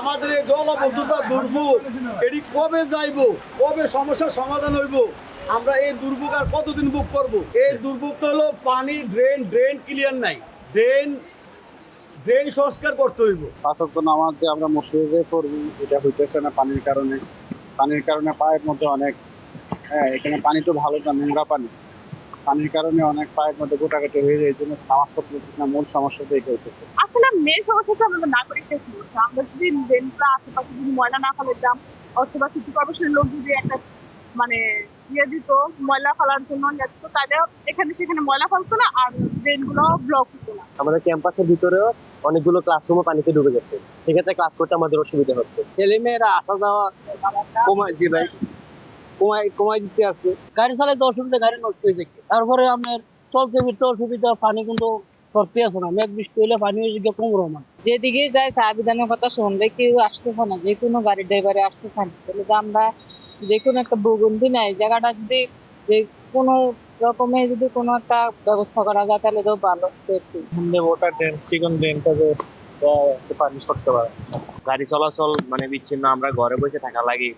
আমাদের এই জলবদ্ধতা দুর্ভোগ এটি কবে যাইব, কবে সমস্যার সমাধান হইব? আমরা এই দুর্ভোগ আর কতদিন ভোগ করব? এই দুর্ভোগটা হলো পানি, ড্রেন ক্লিয়ার নাই, ড্রেন সংস্কার করতে হইব। পাঁচক্ত নামাজ যে আমরা মসজিদে পড়ি এটা হইতেছে না পানির কারণে পায়ের মধ্যে অনেক, হ্যাঁ এখানে পানি তো ভালো না, নোংরা পানির কারণে অনেক পায়ের মধ্যে গোটাকাটি হয়ে যায়, এই জন্য নামাজ পড়তে পারতেছি না। মূল সমস্যাটা এটা হইতেছে। আসলে মেন সমস্যা হচ্ছে আমাদের নাগরিকদের সমস্যা। আমরা যদি ড্রেনগুলো আশেপাশে যদি ময়লা না ফেলতাম, অথবা সিটি কর্পোরেশনের লোক যদি একটা মানে দিত ময়লা ফেলার জন্য দিত, তাহলে এখানে সেখানে ময়লা ফেলতো না আর ড্রেনগুলো ব্লক হতো না। আমাদের ক্যাম্পাসের ভিতরেও অনেকগুলো ক্লাসরুমও পানিতে ডুবে গেছে, সেক্ষেত্রে ক্লাস করতে আমাদের অসুবিধা হচ্ছে। ছেলে মেয়েরা আসা যাওয়া কমাই দিতে আসছে। গাড়ি চালাইতে অসুবিধা, গাড়ি নষ্ট হয়ে যাচ্ছে। তারপরে আপনার চলতে ফিরতে অসুবিধা, পানি কিন্তু সরতে আছে না, মেঘ বৃষ্টি হইলে পানি হয়ে কম রমান। যেদিকে যায় চা বিধানের কথা শুনলে কেউ আসতেছে না, যে কোনো গাড়ি ড্রাইভারে আসতেছে না। তাহলে যে আমরা যে কোনো একটা ভূগন্ধি নাই জায়গাটা যদি যে কোনো রকমে যদি কোনো একটা ব্যবস্থা করা যায় তাহলে তো ভালো একটু। ওটার ড্রেন, চিকন ড্রেনটাকে পানি সরতে পারে। গাড়ি চলাচল মানে বিচ্ছিন্ন, আমরা ঘরে বসে থাকা লাগে,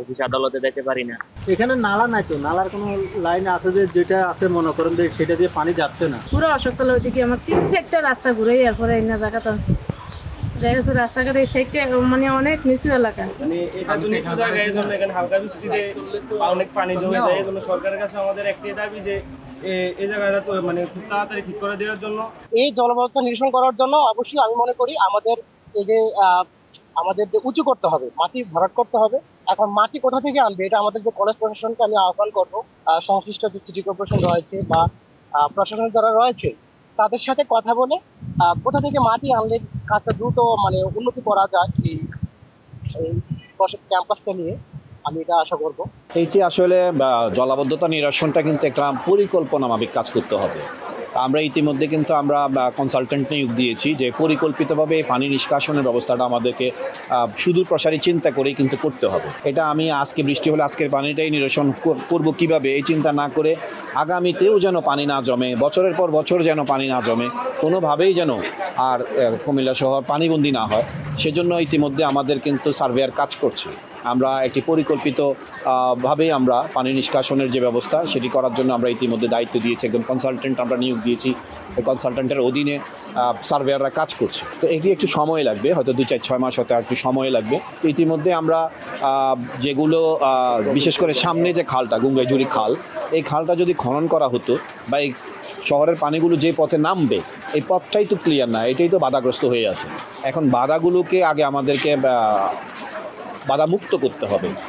অফিস আদালতে যেতে পারি না। এখানে নালা নাই তো, নালার কোনো লাইন আছে যে যেটা আছে মনে করেন যে সেটা দিয়ে পানি যাচ্ছে না। পুরো অসকাল ওইদিকে আমার 3-4টা রাস্তা ঘুরে এরপরে এই জায়গাটা আছে দেখা যাচ্ছে রাস্তাঘাট এই সাইডটা মানে অনেক নিচু এলাকা। মানে এটা তো নিচু জায়গা, এই জন্য এখানে হালকা বৃষ্টিতে অনেক পানি জমে যায়। এই জন্য সরকারের কাছে আমাদের একটাই দাবি যে এই জায়গাটা তো মানে খুব তাড়াতাড়ি ঠিক করে দেওয়ার জন্য। এই জলবদ্ধতা নিরসন করার জন্য অবশ্যই আমি মনে করি আমাদের এই যে আমাদের যে উঁচু করতে হবে, মাটি ভরাট করতে হবে। এখন মাটি কোথা থেকে আনবে, এটা আমাদের যে কলেজ প্রশাসনকে আমি আহ্বান করবো, সংশ্লিষ্ট যে সিটি কর্পোরেশন রয়েছে বা প্রশাসন যারা রয়েছে তাদের সাথে কথা বলে কোথা থেকে মাটি আনলে কাজটা দ্রুত মানে উন্নতি করা যায় এই ক্যাম্পাসটা নিয়ে আমি এটা আশা করবো। এইটি আসলে জলাবদ্ধতা নিরসনটা কিন্তু একটা পরিকল্পনা মাফিক কাজ করতে হবে। আমরা ইতিমধ্যে কিন্তু আমরা কনসালটেন্ট নিয়োগ দিয়েছি যে পরিকল্পিতভাবে এই পানি নিষ্কাশনের ব্যবস্থাটা আমাদেরকে সুদূর প্রসারী চিন্তা করেই কিন্তু করতে হবে। এটা আমি আজকে বৃষ্টি হলে আজকের পানিটাই নিরসন করব কিভাবে এই চিন্তা না করে আগামীতেও যেন পানি না জমে, বছরের পর বছর যেন পানি না জমে, কোনোভাবেই যেন আর কুমিল্লা শহর পানিবন্দী না হয়, সেজন্য ইতিমধ্যে আমাদের কিন্তু সার্ভেয়ার কাজ করছে। আমরা একটি পরিকল্পিত ভাবেই আমরা পানি নিষ্কাশনের যে ব্যবস্থা সেটি করার জন্য আমরা ইতিমধ্যে দায়িত্ব দিয়েছি, একজন কনসালটেন্ট আমরা নিয়োগ দিয়েছি। এই কনসালটেন্টের অধীনে সার্ভেয়াররা কাজ করছে। তো এটি একটু সময় লাগবে, হয়তো 2-4-6 মাস হয়তো একটু সময় লাগবে। তো ইতিমধ্যে আমরা যেগুলো বিশেষ করে সামনে যে খালটা গুঙ্গাইজুরি খাল, এই খালটা যদি খনন করা হতো বা এই শহরের পানিগুলো যে পথে নামবে এই পথটাই তো ক্লিয়ার না, এটাই তো বাধাগ্রস্ত হয়ে আছে। এখন বাধাগুলোকে আগে আমাদেরকে বাধামুক্ত করতে হবে।